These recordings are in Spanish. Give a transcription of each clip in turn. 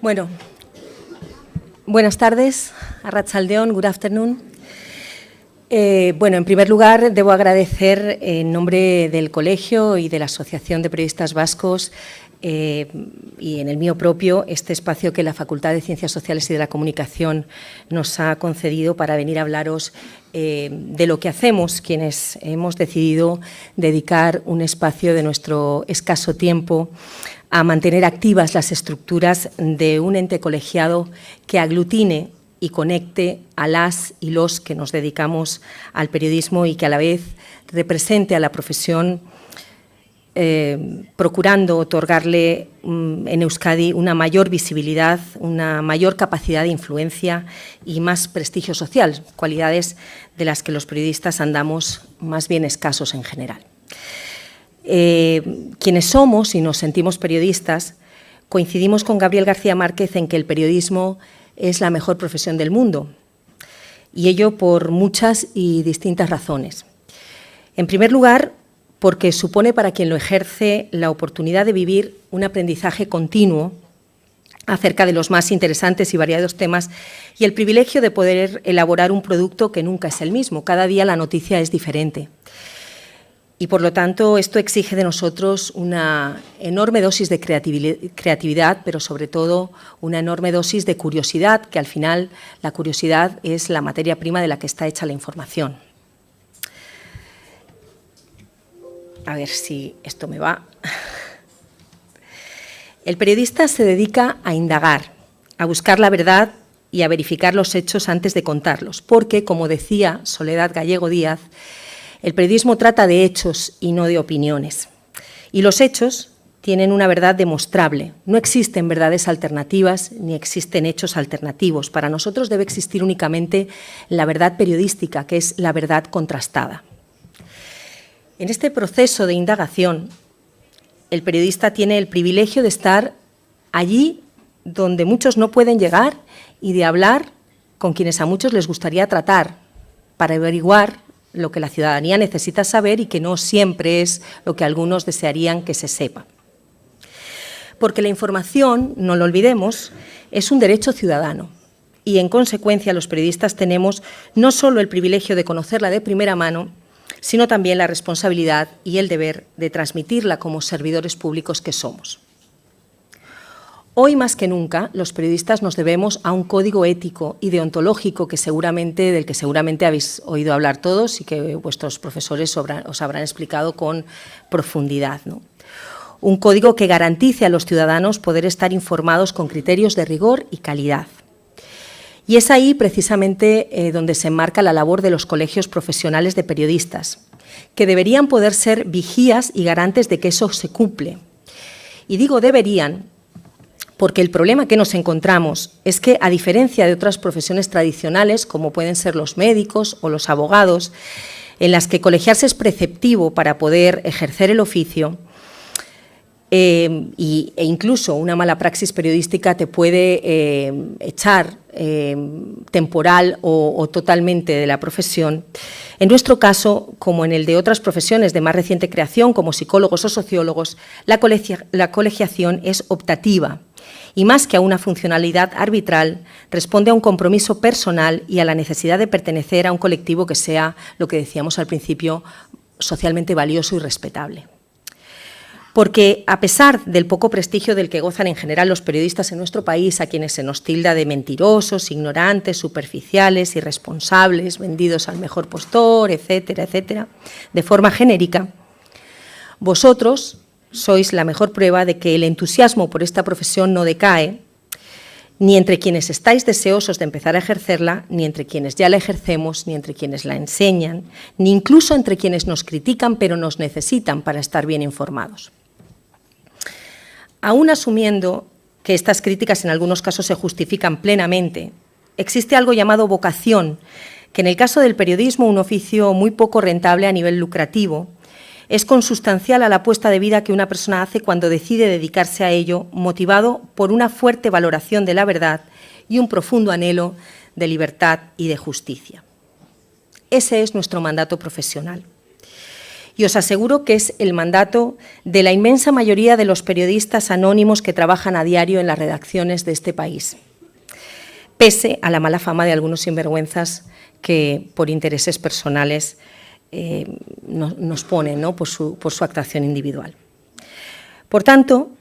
Bueno, buenas tardes, Arratsaldeon, good afternoon. Bueno, en primer lugar, debo agradecer en nombre del Colegio y de la Asociación de Periodistas Vascos y en el mío propio este espacio que la Facultad de Ciencias Sociales y de la Comunicación nos ha concedido para venir a hablaros de lo que hacemos quienes hemos decidido dedicar un espacio de nuestro escaso tiempo a mantener activas las estructuras de un ente colegiado que aglutine y conecte a las y los que nos dedicamos al periodismo y que a la vez represente a la profesión, procurando otorgarle en Euskadi una mayor visibilidad, una mayor capacidad de influencia y más prestigio social, cualidades de las que los periodistas andamos más bien escasos en general. Quienes somos y nos sentimos periodistas, coincidimos con Gabriel García Márquez en que el periodismo es la mejor profesión del mundo, y ello por muchas y distintas razones. En primer lugar, porque supone para quien lo ejerce la oportunidad de vivir un aprendizaje continuo acerca de los más interesantes y variados temas y el privilegio de poder elaborar un producto que nunca es el mismo. Cada día la noticia es diferente. Y, por lo tanto, esto exige de nosotros una enorme dosis de creatividad, pero sobre todo una enorme dosis de curiosidad, que al final la curiosidad es la materia prima de la que está hecha la información. A ver si esto me va. El periodista se dedica a indagar, a buscar la verdad y a verificar los hechos antes de contarlos, porque, como decía Soledad Gallego Díaz, el periodismo trata de hechos y no de opiniones. Y los hechos tienen una verdad demostrable. No existen verdades alternativas ni existen hechos alternativos. Para nosotros debe existir únicamente la verdad periodística, que es la verdad contrastada. En este proceso de indagación, el periodista tiene el privilegio de estar allí donde muchos no pueden llegar y de hablar con quienes a muchos les gustaría tratar para averiguar lo que la ciudadanía necesita saber y que no siempre es lo que algunos desearían que se sepa. Porque la información, no lo olvidemos, es un derecho ciudadano y, en consecuencia, los periodistas tenemos no solo el privilegio de conocerla de primera mano, sino también la responsabilidad y el deber de transmitirla como servidores públicos que somos. Hoy, más que nunca, los periodistas nos debemos a un código ético y deontológico del que seguramente habéis oído hablar todos y que vuestros profesores os habrán explicado con profundidad, ¿no? Un código que garantice a los ciudadanos poder estar informados con criterios de rigor y calidad. Y es ahí precisamente donde se enmarca la labor de los colegios profesionales de periodistas, que deberían poder ser vigías y garantes de que eso se cumple. Y digo deberían, porque el problema que nos encontramos es que, a diferencia de otras profesiones tradicionales, como pueden ser los médicos o los abogados, en las que colegiarse es preceptivo para poder ejercer el oficio, e incluso una mala praxis periodística te puede echar temporal o totalmente de la profesión. En nuestro caso, como en el de otras profesiones de más reciente creación, como psicólogos o sociólogos, la colegiación es optativa y, más que a una funcionalidad arbitral, responde a un compromiso personal y a la necesidad de pertenecer a un colectivo que sea, lo que decíamos al principio, socialmente valioso y respetable. Porque, a pesar del poco prestigio del que gozan en general los periodistas en nuestro país, a quienes se nos tilda de mentirosos, ignorantes, superficiales, irresponsables, vendidos al mejor postor, etcétera, etcétera, de forma genérica, vosotros sois la mejor prueba de que el entusiasmo por esta profesión no decae, ni entre quienes estáis deseosos de empezar a ejercerla, ni entre quienes ya la ejercemos, ni entre quienes la enseñan, ni incluso entre quienes nos critican pero nos necesitan para estar bien informados. Aún asumiendo que estas críticas en algunos casos se justifican plenamente, existe algo llamado vocación, que en el caso del periodismo, un oficio muy poco rentable a nivel lucrativo, es consustancial a la apuesta de vida que una persona hace cuando decide dedicarse a ello, motivado por una fuerte valoración de la verdad y un profundo anhelo de libertad y de justicia. Ese es nuestro mandato profesional. Y os aseguro que es el mandato de la inmensa mayoría de los periodistas anónimos que trabajan a diario en las redacciones de este país, pese a la mala fama de algunos sinvergüenzas que por intereses personales nos ponen, ¿no?, por su actuación individual. Por tanto,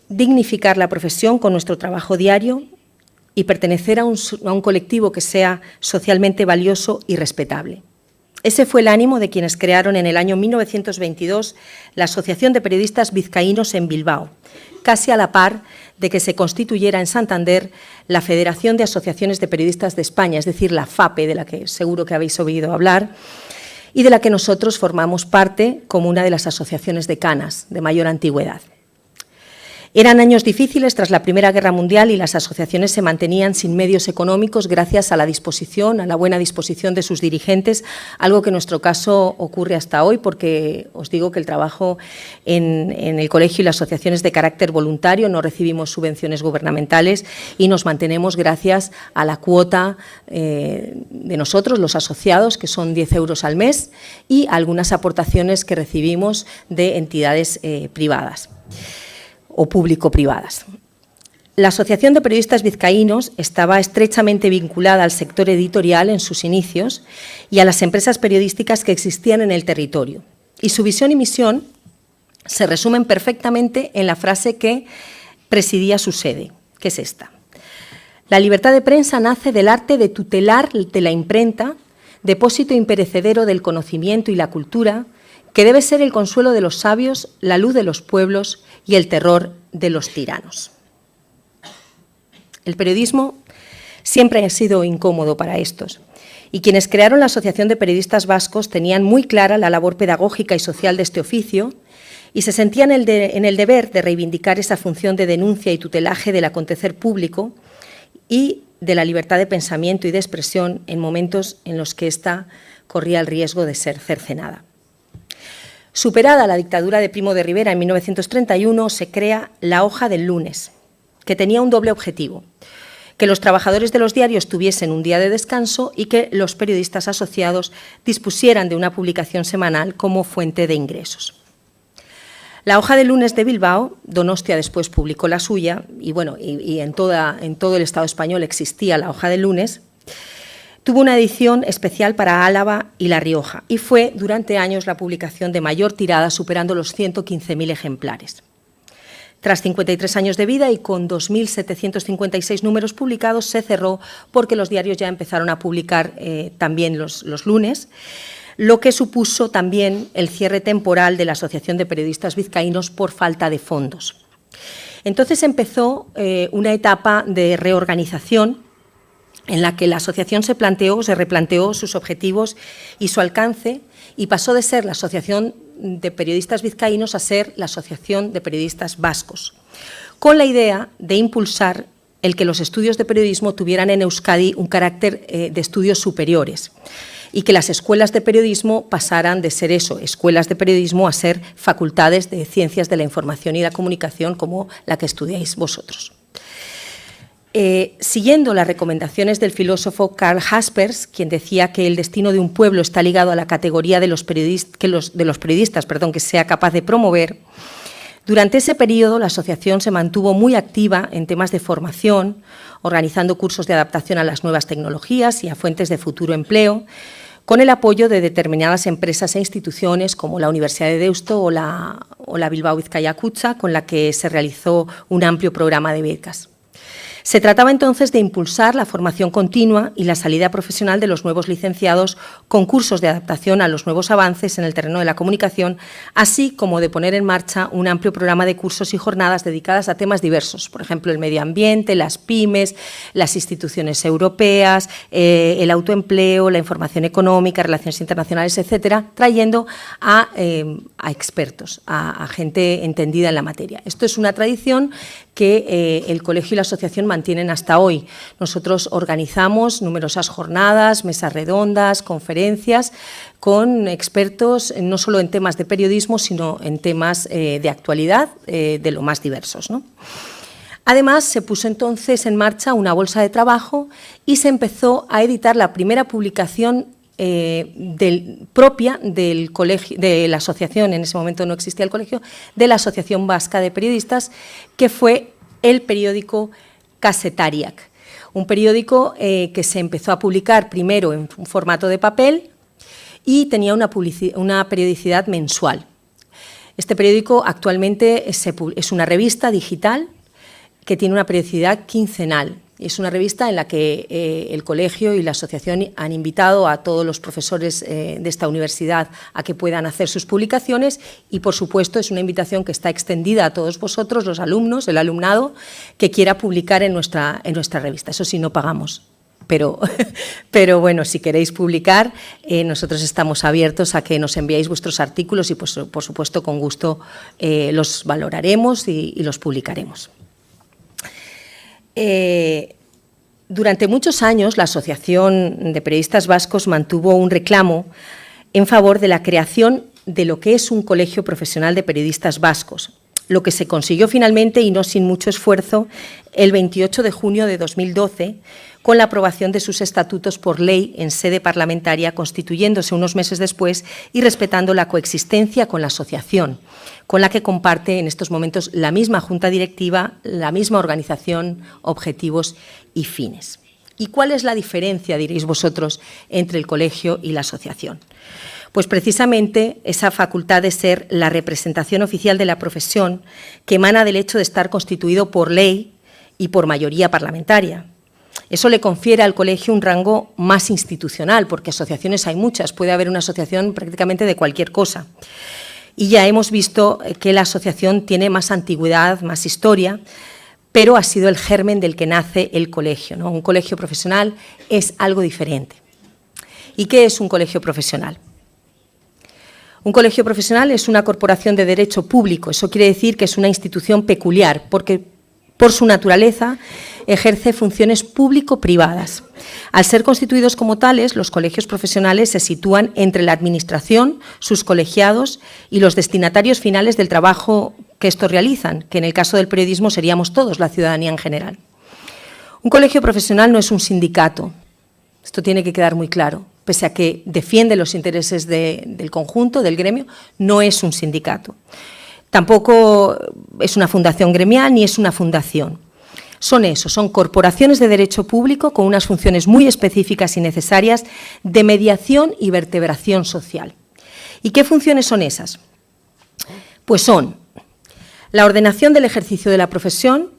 dignificar la profesión con nuestro trabajo diario y pertenecer a un colectivo que sea socialmente valioso y respetable. Ese fue el ánimo de quienes crearon en el año 1922 la Asociación de Periodistas Vizcaínos en Bilbao, casi a la par de que se constituyera en Santander la Federación de Asociaciones de Periodistas de España, es decir, la FAPE, de la que seguro que habéis oído hablar, y de la que nosotros formamos parte como una de las asociaciones decanas de mayor antigüedad. Eran años difíciles tras la Primera Guerra Mundial y las asociaciones se mantenían sin medios económicos gracias a la buena disposición de sus dirigentes, algo que en nuestro caso ocurre hasta hoy, porque os digo que el trabajo en el colegio y las asociaciones de carácter voluntario no recibimos subvenciones gubernamentales y nos mantenemos gracias a la cuota de nosotros, los asociados, que son 10 euros al mes, y algunas aportaciones que recibimos de entidades privadas o público-privadas. La Asociación de Periodistas Vizcaínos estaba estrechamente vinculada al sector editorial en sus inicios y a las empresas periodísticas que existían en el territorio. Y su visión y misión se resumen perfectamente en la frase que presidía su sede, que es esta: la libertad de prensa nace del arte de tutelar de la imprenta, depósito imperecedero del conocimiento y la cultura, que debe ser el consuelo de los sabios, la luz de los pueblos y el terror de los tiranos. El periodismo siempre ha sido incómodo para estos, y quienes crearon la Asociación de Periodistas Vascos tenían muy clara la labor pedagógica y social de este oficio y se sentían en el deber de reivindicar esa función de denuncia y tutelaje del acontecer público y de la libertad de pensamiento y de expresión en momentos en los que ésta corría el riesgo de ser cercenada. Superada la dictadura de Primo de Rivera en 1931, se crea La Hoja del Lunes, que tenía un doble objetivo: que los trabajadores de los diarios tuviesen un día de descanso y que los periodistas asociados dispusieran de una publicación semanal como fuente de ingresos. La Hoja del Lunes de Bilbao, Donostia después publicó la suya, y en todo el Estado español existía La Hoja del Lunes, tuvo una edición especial para Álava y La Rioja y fue durante años la publicación de mayor tirada, superando los 115.000 ejemplares. Tras 53 años de vida y con 2.756 números publicados, se cerró porque los diarios ya empezaron a publicar también los lunes, lo que supuso también el cierre temporal de la Asociación de Periodistas Vizcaínos por falta de fondos. Entonces empezó una etapa de reorganización en la que la asociación se replanteó sus objetivos y su alcance y pasó de ser la Asociación de Periodistas Vizcaínos a ser la Asociación de Periodistas Vascos, con la idea de impulsar el que los estudios de periodismo tuvieran en Euskadi un carácter de estudios superiores y que las escuelas de periodismo pasaran de ser eso, escuelas de periodismo, a ser facultades de ciencias de la información y la comunicación como la que estudiáis vosotros. Siguiendo las recomendaciones del filósofo Karl Jaspers, quien decía que el destino de un pueblo está ligado a la categoría de los periodistas que sea capaz de promover, durante ese periodo la asociación se mantuvo muy activa en temas de formación, organizando cursos de adaptación a las nuevas tecnologías y a fuentes de futuro empleo, con el apoyo de determinadas empresas e instituciones como la Universidad de Deusto o la Bilbao Vizcaya Kutxa, con la que se realizó un amplio programa de becas. Se trataba entonces de impulsar la formación continua y la salida profesional de los nuevos licenciados con cursos de adaptación a los nuevos avances en el terreno de la comunicación, así como de poner en marcha un amplio programa de cursos y jornadas dedicadas a temas diversos, por ejemplo, el medio ambiente, las pymes, las instituciones europeas, el autoempleo, la información económica, relaciones internacionales, etcétera, trayendo a expertos, a gente entendida en la materia. Esto es una tradición que el colegio y la asociación mantienen hasta hoy. Nosotros organizamos numerosas jornadas, mesas redondas, conferencias con expertos no solo en temas de periodismo, sino en temas de actualidad de lo más diversos, ¿no? Además, se puso entonces en marcha una bolsa de trabajo y se empezó a editar la primera publicación propia del colegio, de la asociación, en ese momento no existía el colegio, de la Asociación Vasca de Periodistas, que fue el periódico Kazetariak, un periódico que se empezó a publicar primero en un formato de papel y tenía una periodicidad mensual. Este periódico actualmente es una revista digital que tiene una periodicidad quincenal. Es una revista en la que el colegio y la asociación han invitado a todos los profesores de esta universidad a que puedan hacer sus publicaciones y, por supuesto, es una invitación que está extendida a todos vosotros, los alumnos, el alumnado, que quiera publicar en nuestra revista. Eso sí, no pagamos. Pero bueno, si queréis publicar, nosotros estamos abiertos a que nos enviéis vuestros artículos y, pues, por supuesto, con gusto los valoraremos y los publicaremos. Durante muchos años, la Asociación de Periodistas Vascos mantuvo un reclamo en favor de la creación de lo que es un colegio profesional de periodistas vascos, lo que se consiguió finalmente, y no sin mucho esfuerzo, el 28 de junio de 2012, con la aprobación de sus estatutos por ley en sede parlamentaria, constituyéndose unos meses después y respetando la coexistencia con la asociación, con la que comparte en estos momentos la misma junta directiva, la misma organización, objetivos y fines. ¿Y cuál es la diferencia, diréis vosotros, entre el colegio y la asociación? Pues precisamente esa facultad de ser la representación oficial de la profesión que emana del hecho de estar constituido por ley y por mayoría parlamentaria. Eso le confiere al colegio un rango más institucional, porque asociaciones hay muchas, puede haber una asociación prácticamente de cualquier cosa. Y ya hemos visto que la asociación tiene más antigüedad, más historia, pero ha sido el germen del que nace el colegio, ¿no? Un colegio profesional es algo diferente. ¿Y qué es un colegio profesional? Un colegio profesional es una corporación de derecho público, eso quiere decir que es una institución peculiar, porque por su naturaleza ejerce funciones público-privadas. Al ser constituidos como tales, los colegios profesionales se sitúan entre la Administración, sus colegiados y los destinatarios finales del trabajo que estos realizan, que en el caso del periodismo seríamos todos, la ciudadanía en general. Un colegio profesional no es un sindicato, esto tiene que quedar muy claro, pese a que defiende los intereses del conjunto, del gremio, no es un sindicato. Tampoco es una fundación gremial ni es una fundación. Son corporaciones de derecho público con unas funciones muy específicas y necesarias de mediación y vertebración social. ¿Y qué funciones son esas? Pues son la ordenación del ejercicio de la profesión,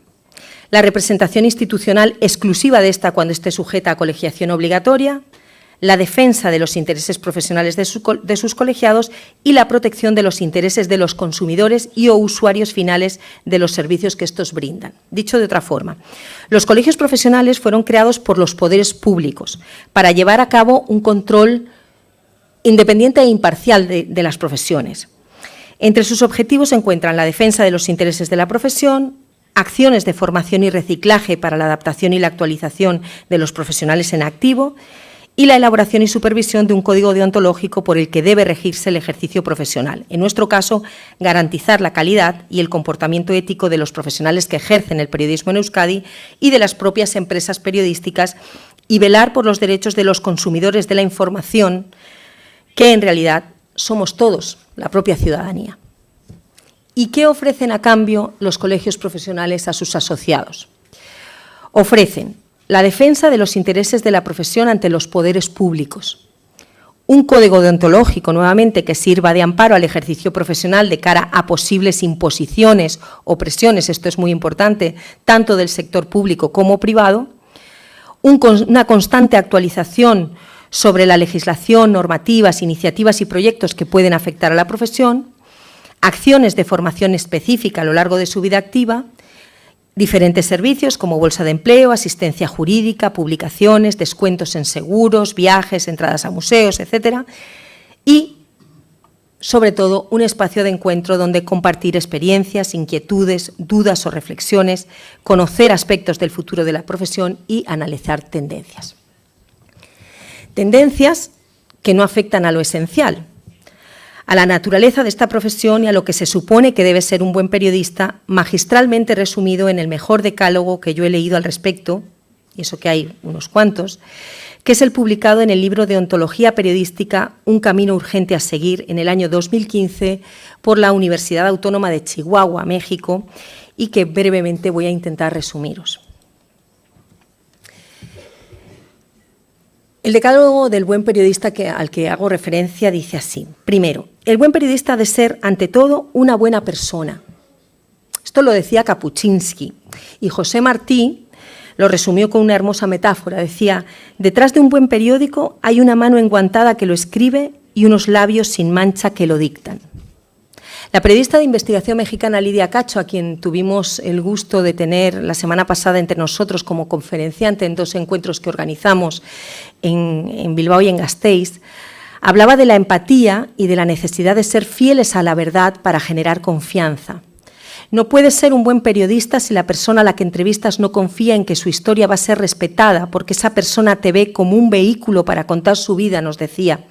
la representación institucional exclusiva de esta cuando esté sujeta a colegiación obligatoria, la defensa de los intereses profesionales de sus colegiados y la protección de los intereses de los consumidores y o usuarios finales de los servicios que estos brindan. Dicho de otra forma, los colegios profesionales fueron creados por los poderes públicos para llevar a cabo un control independiente e imparcial de las profesiones. Entre sus objetivos se encuentran la defensa de los intereses de la profesión, acciones de formación y reciclaje para la adaptación y la actualización de los profesionales en activo, y la elaboración y supervisión de un código deontológico por el que debe regirse el ejercicio profesional. En nuestro caso, garantizar la calidad y el comportamiento ético de los profesionales que ejercen el periodismo en Euskadi y de las propias empresas periodísticas y velar por los derechos de los consumidores de la información, que en realidad somos todos, la propia ciudadanía. ¿Y qué ofrecen a cambio los colegios profesionales a sus asociados? Ofrecen la defensa de los intereses de la profesión ante los poderes públicos, un código deontológico, nuevamente, que sirva de amparo al ejercicio profesional de cara a posibles imposiciones o presiones, esto es muy importante, tanto del sector público como privado, una constante actualización sobre la legislación, normativas, iniciativas y proyectos que pueden afectar a la profesión, acciones de formación específica a lo largo de su vida activa, diferentes servicios como bolsa de empleo, asistencia jurídica, publicaciones, descuentos en seguros, viajes, entradas a museos, etcétera, y, sobre todo, un espacio de encuentro donde compartir experiencias, inquietudes, dudas o reflexiones, conocer aspectos del futuro de la profesión y analizar tendencias. Tendencias que no afectan a lo esencial, a la naturaleza de esta profesión y a lo que se supone que debe ser un buen periodista, magistralmente resumido en el mejor decálogo que yo he leído al respecto y eso que hay unos cuantos, que es el publicado en el libro de Ontología Periodística, Un camino urgente a seguir, en el año 2015, por la Universidad Autónoma de Chihuahua, México, y que brevemente voy a intentar resumiros. El decálogo del buen periodista al que hago referencia dice así. Primero, el buen periodista ha de ser, ante todo, una buena persona. Esto lo decía Kapuscinski, y José Martí lo resumió con una hermosa metáfora. Decía, detrás de un buen periódico hay una mano enguantada que lo escribe y unos labios sin mancha que lo dictan. La periodista de investigación mexicana Lidia Cacho, a quien tuvimos el gusto de tener la semana pasada entre nosotros como conferenciante en 2 encuentros que organizamos en Bilbao y en Gasteiz, hablaba de la empatía y de la necesidad de ser fieles a la verdad para generar confianza. No puedes ser un buen periodista si la persona a la que entrevistas no confía en que su historia va a ser respetada, porque esa persona te ve como un vehículo para contar su vida, nos decía.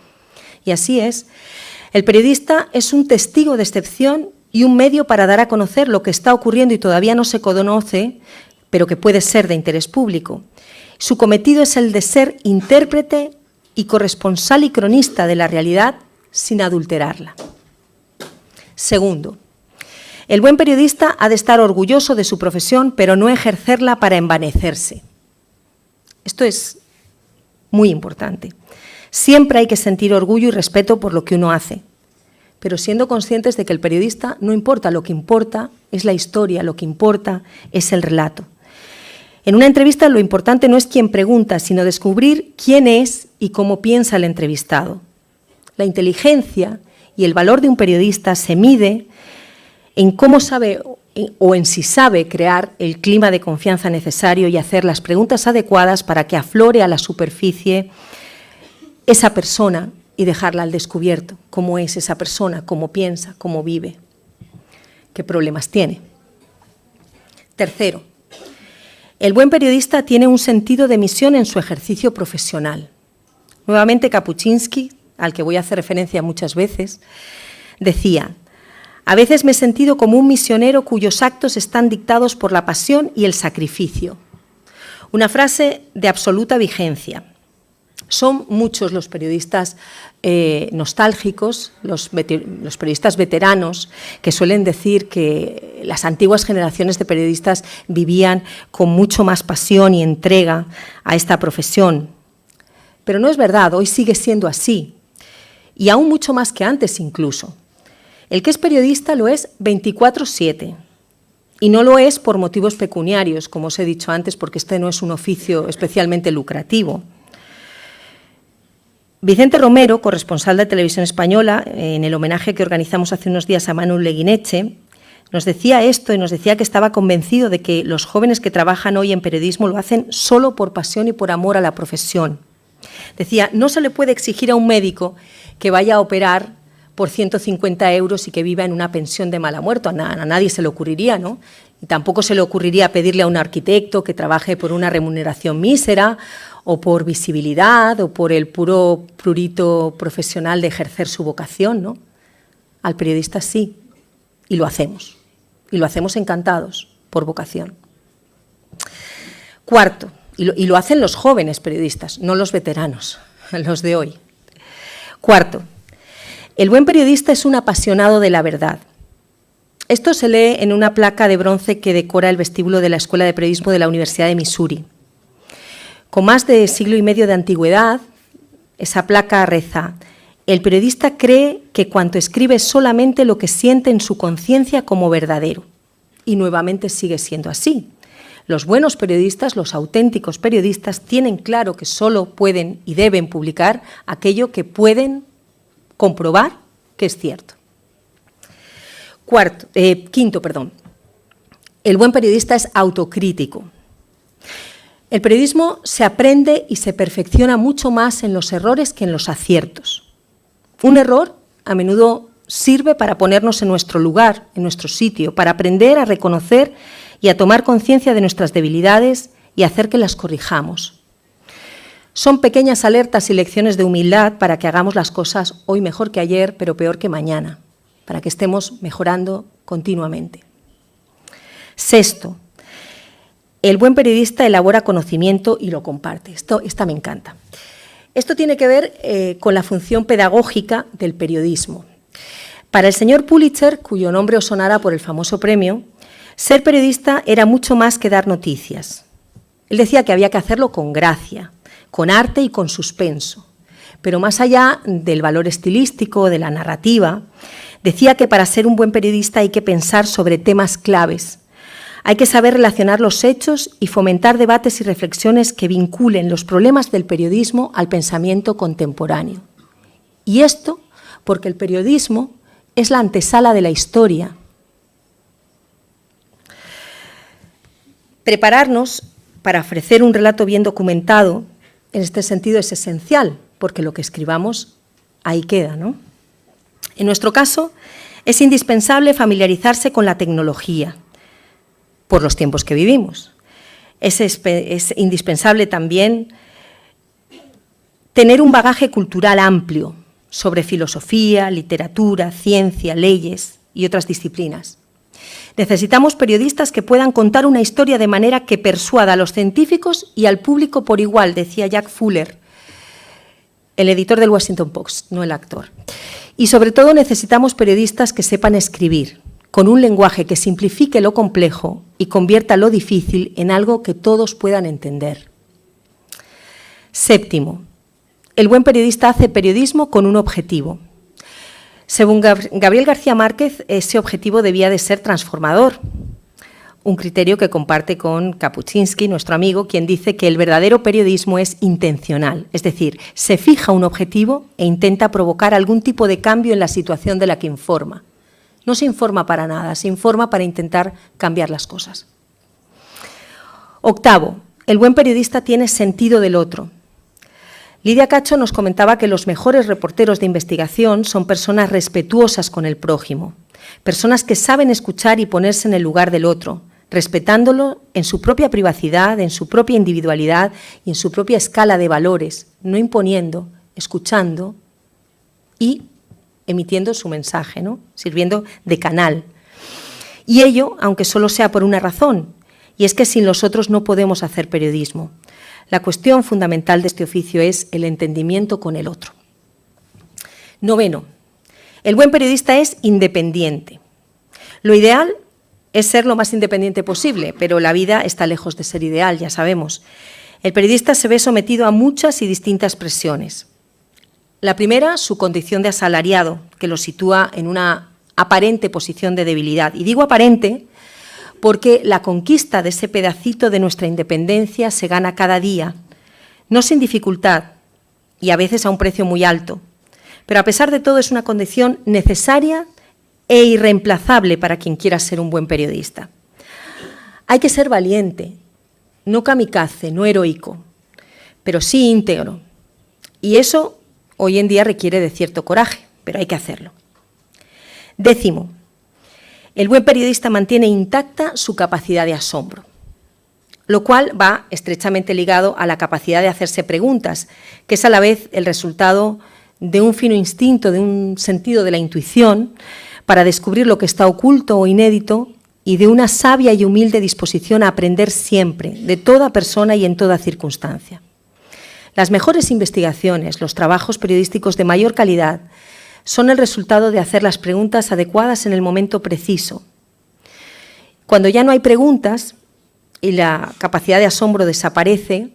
Y así es. El periodista es un testigo de excepción y un medio para dar a conocer lo que está ocurriendo y todavía no se conoce, pero que puede ser de interés público. Su cometido es el de ser intérprete y corresponsal y cronista de la realidad sin adulterarla. Segundo, el buen periodista ha de estar orgulloso de su profesión, pero no ejercerla para envanecerse. Esto es muy importante. Siempre hay que sentir orgullo y respeto por lo que uno hace, pero siendo conscientes de que el periodista no importa, lo que importa es la historia, lo que importa es el relato. En una entrevista lo importante no es quién pregunta, sino descubrir quién es y cómo piensa el entrevistado. La inteligencia y el valor de un periodista se mide en cómo sabe o en si sabe crear el clima de confianza necesario y hacer las preguntas adecuadas para que aflore a la superficie esa persona y dejarla al descubierto, cómo es esa persona, cómo piensa, cómo vive, qué problemas tiene. Tercero, el buen periodista tiene un sentido de misión en su ejercicio profesional. Nuevamente Kapuscinski, al que voy a hacer referencia muchas veces, decía, a veces me he sentido como un misionero cuyos actos están dictados por la pasión y el sacrificio. Una frase de absoluta vigencia. Son muchos los periodistas nostálgicos, los periodistas veteranos, que suelen decir que las antiguas generaciones de periodistas vivían con mucho más pasión y entrega a esta profesión. Pero no es verdad, hoy sigue siendo así, y aún mucho más que antes incluso. El que es periodista lo es 24/7, y no lo es por motivos pecuniarios, como os he dicho antes, porque este no es un oficio especialmente lucrativo. Vicente Romero, corresponsal de Televisión Española, en el homenaje que organizamos hace unos días a Manu Leguineche, nos decía esto y nos decía que estaba convencido de que los jóvenes que trabajan hoy en periodismo lo hacen solo por pasión y por amor a la profesión. Decía, no se le puede exigir a un médico que vaya a operar por 150 euros y que viva en una pensión de mala muerte. A nadie se le ocurriría, ¿no? Y tampoco se le ocurriría pedirle a un arquitecto que trabaje por una remuneración mísera o por visibilidad, o por el puro prurito profesional de ejercer su vocación, ¿no? Al periodista sí, y lo hacemos encantados, por vocación. Cuarto, y lo hacen los jóvenes periodistas, no los veteranos, los de hoy. Cuarto, el buen periodista es un apasionado de la verdad. Esto se lee en una placa de bronce que decora el vestíbulo de la Escuela de Periodismo de la Universidad de Missouri. Con más de siglo y medio de antigüedad, esa placa reza, el periodista cree que cuanto escribe es solamente lo que siente en su conciencia como verdadero. Y nuevamente sigue siendo así. Los buenos periodistas, los auténticos periodistas, tienen claro que solo pueden y deben publicar aquello que pueden comprobar que es cierto. Quinto, el buen periodista es autocrítico. El periodismo se aprende y se perfecciona mucho más en los errores que en los aciertos. Un error a menudo sirve para ponernos en nuestro lugar, en nuestro sitio, para aprender a reconocer y a tomar conciencia de nuestras debilidades y hacer que las corrijamos. Son pequeñas alertas y lecciones de humildad para que hagamos las cosas hoy mejor que ayer, pero peor que mañana, para que estemos mejorando continuamente. Sexto, el buen periodista elabora conocimiento y lo comparte. Esta me encanta. Esto tiene que ver con la función pedagógica del periodismo. Para el señor Pulitzer, cuyo nombre os sonará por el famoso premio, ser periodista era mucho más que dar noticias. Él decía que había que hacerlo con gracia, con arte y con suspenso. Pero más allá del valor estilístico, de la narrativa, decía que para ser un buen periodista hay que pensar sobre temas claves. Hay que saber relacionar los hechos y fomentar debates y reflexiones que vinculen los problemas del periodismo al pensamiento contemporáneo. Y esto porque el periodismo es la antesala de la historia. Prepararnos para ofrecer un relato bien documentado, en este sentido, es esencial, porque lo que escribamos ahí queda, ¿no? En nuestro caso, es indispensable familiarizarse con la tecnología, por los tiempos que vivimos. Es indispensable también tener un bagaje cultural amplio sobre filosofía, literatura, ciencia, leyes y otras disciplinas. Necesitamos periodistas que puedan contar una historia de manera que persuada a los científicos y al público por igual, decía Jack Fuller, el editor del Washington Post, no el actor. Y sobre todo necesitamos periodistas que sepan escribir, con un lenguaje que simplifique lo complejo y convierta lo difícil en algo que todos puedan entender. Séptimo, el buen periodista hace periodismo con un objetivo. Según Gabriel García Márquez, ese objetivo debía de ser transformador, un criterio que comparte con Kapuscinski, nuestro amigo, quien dice que el verdadero periodismo es intencional, es decir, se fija un objetivo e intenta provocar algún tipo de cambio en la situación de la que informa. No se informa para nada, se informa para intentar cambiar las cosas. Octavo, el buen periodista tiene sentido del otro. Lidia Cacho nos comentaba que los mejores reporteros de investigación son personas respetuosas con el prójimo, personas que saben escuchar y ponerse en el lugar del otro, respetándolo en su propia privacidad, en su propia individualidad y en su propia escala de valores, no imponiendo, escuchando y emitiendo su mensaje, ¿no? Sirviendo de canal. Y ello, aunque solo sea por una razón, y es que sin los otros no podemos hacer periodismo. La cuestión fundamental de este oficio es el entendimiento con el otro. Noveno, el buen periodista es independiente. Lo ideal es ser lo más independiente posible, pero la vida está lejos de ser ideal, ya sabemos. El periodista se ve sometido a muchas y distintas presiones. La primera, su condición de asalariado, que lo sitúa en una aparente posición de debilidad. Y digo aparente porque la conquista de ese pedacito de nuestra independencia se gana cada día, no sin dificultad y a veces a un precio muy alto. Pero a pesar de todo es una condición necesaria e irreemplazable para quien quiera ser un buen periodista. Hay que ser valiente, no kamikaze, no heroico, pero sí íntegro. Y eso hoy en día requiere de cierto coraje, pero hay que hacerlo. Décimo, el buen periodista mantiene intacta su capacidad de asombro, lo cual va estrechamente ligado a la capacidad de hacerse preguntas, que es a la vez el resultado de un fino instinto, de un sentido de la intuición, para descubrir lo que está oculto o inédito y de una sabia y humilde disposición a aprender siempre, de toda persona y en toda circunstancia. Las mejores investigaciones, los trabajos periodísticos de mayor calidad, son el resultado de hacer las preguntas adecuadas en el momento preciso. Cuando ya no hay preguntas y la capacidad de asombro desaparece,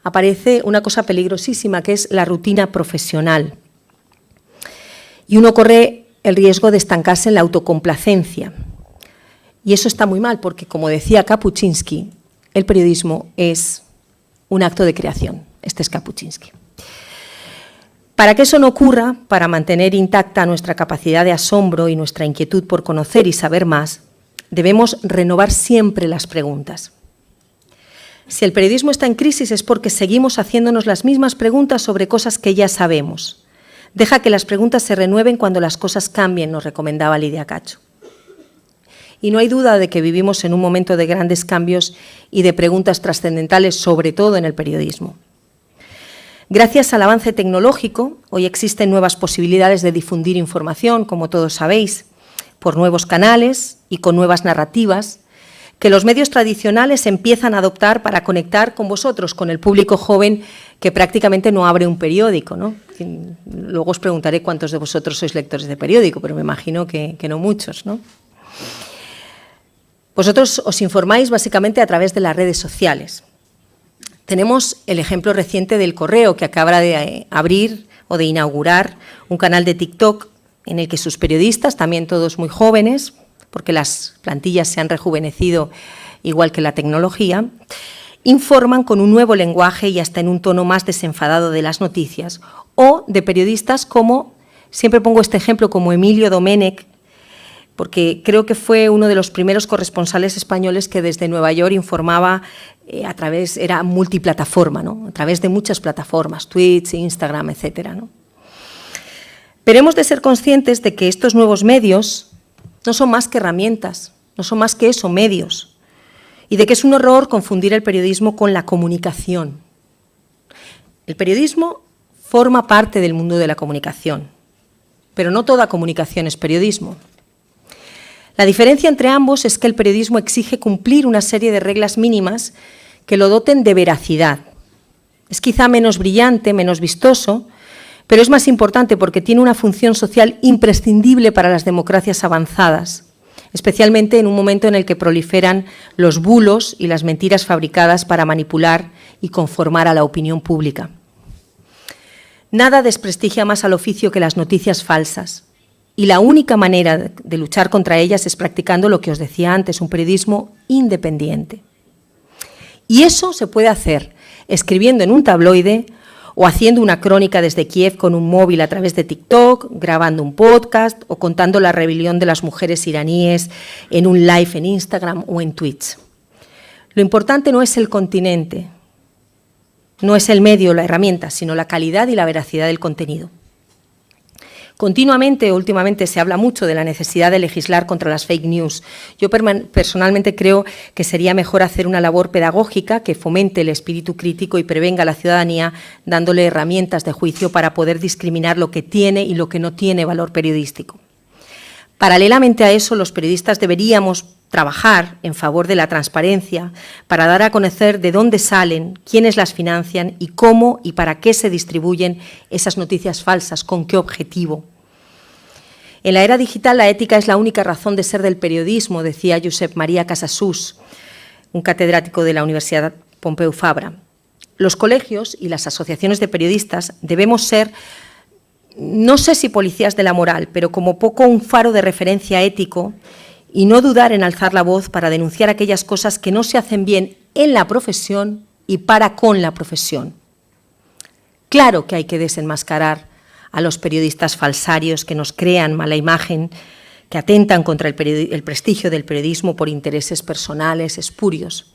aparece una cosa peligrosísima que es la rutina profesional. Y uno corre el riesgo de estancarse en la autocomplacencia. Y eso está muy mal porque, como decía Kapuscinski, el periodismo es un acto de creación. Este es Kapuscinski. Para que eso no ocurra, para mantener intacta nuestra capacidad de asombro y nuestra inquietud por conocer y saber más, debemos renovar siempre las preguntas. Si el periodismo está en crisis es porque seguimos haciéndonos las mismas preguntas sobre cosas que ya sabemos. Deja que las preguntas se renueven cuando las cosas cambien, nos recomendaba Lidia Cacho. Y no hay duda de que vivimos en un momento de grandes cambios y de preguntas trascendentales, sobre todo en el periodismo. Gracias al avance tecnológico, hoy existen nuevas posibilidades de difundir información, como todos sabéis, por nuevos canales y con nuevas narrativas, que los medios tradicionales empiezan a adoptar para conectar con vosotros, con el público joven que prácticamente no abre un periódico, ¿no? Luego os preguntaré cuántos de vosotros sois lectores de periódico, pero me imagino que no muchos, ¿no? Vosotros os informáis básicamente a través de las redes sociales. Tenemos el ejemplo reciente del Correo, que acaba de abrir o de inaugurar un canal de TikTok en el que sus periodistas, también todos muy jóvenes, porque las plantillas se han rejuvenecido igual que la tecnología, informan con un nuevo lenguaje y hasta en un tono más desenfadado de las noticias, o de periodistas como, siempre pongo este ejemplo, como Emilio Domenech, porque creo que fue uno de los primeros corresponsales españoles que desde Nueva York informaba a través, era multiplataforma, ¿no? A través de muchas plataformas, Twitch, Instagram, etcétera, ¿no? Pero hemos de ser conscientes de que estos nuevos medios no son más que herramientas, no son más que eso, medios, y de que es un error confundir el periodismo con la comunicación. El periodismo forma parte del mundo de la comunicación, pero no toda comunicación es periodismo. La diferencia entre ambos es que el periodismo exige cumplir una serie de reglas mínimas que lo doten de veracidad. Es quizá menos brillante, menos vistoso, pero es más importante porque tiene una función social imprescindible para las democracias avanzadas, especialmente en un momento en el que proliferan los bulos y las mentiras fabricadas para manipular y conformar a la opinión pública. Nada desprestigia más al oficio que las noticias falsas, y la única manera de luchar contra ellas es practicando lo que os decía antes, un periodismo independiente. Y eso se puede hacer escribiendo en un tabloide o haciendo una crónica desde Kiev con un móvil a través de TikTok, grabando un podcast o contando la rebelión de las mujeres iraníes en un live en Instagram o en Twitch. Lo importante no es el continente, no es el medio o la herramienta, sino la calidad y la veracidad del contenido. Continuamente, últimamente, se habla mucho de la necesidad de legislar contra las fake news. Yo personalmente creo que sería mejor hacer una labor pedagógica que fomente el espíritu crítico y prevenga a la ciudadanía dándole herramientas de juicio para poder discriminar lo que tiene y lo que no tiene valor periodístico. Paralelamente a eso, los periodistas deberíamos trabajar en favor de la transparencia para dar a conocer de dónde salen, quiénes las financian y cómo y para qué se distribuyen esas noticias falsas, con qué objetivo. En la era digital, la ética es la única razón de ser del periodismo, decía Josep Maria Casasus, un catedrático de la Universidad Pompeu Fabra. Los colegios y las asociaciones de periodistas debemos ser, no sé si policías de la moral, pero como poco un faro de referencia ético y no dudar en alzar la voz para denunciar aquellas cosas que no se hacen bien en la profesión y para con la profesión. Claro que hay que desenmascarar a los periodistas falsarios que nos crean mala imagen, que atentan contra el prestigio del periodismo por intereses personales espurios.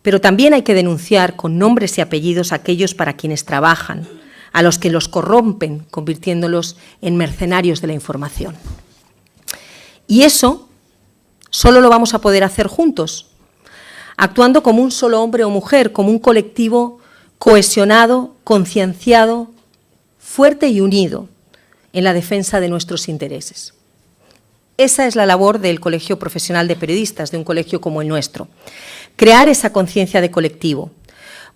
Pero también hay que denunciar con nombres y apellidos a aquellos para quienes trabajan, a los que los corrompen, convirtiéndolos en mercenarios de la información. Y eso solo lo vamos a poder hacer juntos, actuando como un solo hombre o mujer, como un colectivo cohesionado, concienciado, fuerte y unido en la defensa de nuestros intereses. Esa es la labor del Colegio Profesional de Periodistas, de un colegio como el nuestro. Crear esa conciencia de colectivo.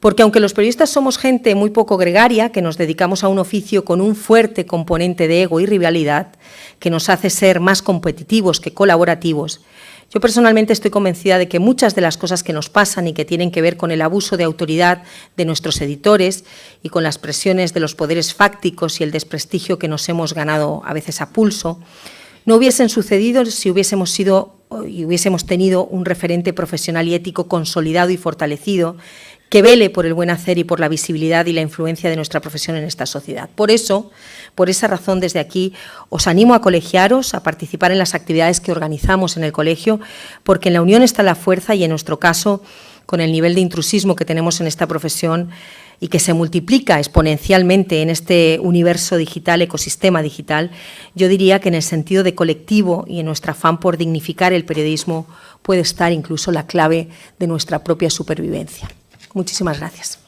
Porque aunque los periodistas somos gente muy poco gregaria, que nos dedicamos a un oficio con un fuerte componente de ego y rivalidad, que nos hace ser más competitivos que colaborativos, yo personalmente estoy convencida de que muchas de las cosas que nos pasan y que tienen que ver con el abuso de autoridad de nuestros editores y con las presiones de los poderes fácticos y el desprestigio que nos hemos ganado a veces a pulso, no hubiesen sucedido si hubiésemos tenido un referente profesional y ético consolidado y fortalecido que vele por el buen hacer y por la visibilidad y la influencia de nuestra profesión en esta sociedad. Por eso, por esa razón, desde aquí os animo a colegiaros, a participar en las actividades que organizamos en el colegio, porque en la unión está la fuerza y, en nuestro caso, con el nivel de intrusismo que tenemos en esta profesión y que se multiplica exponencialmente en este universo digital, ecosistema digital, yo diría que en el sentido de colectivo y en nuestro afán por dignificar el periodismo puede estar incluso la clave de nuestra propia supervivencia. Muchísimas gracias.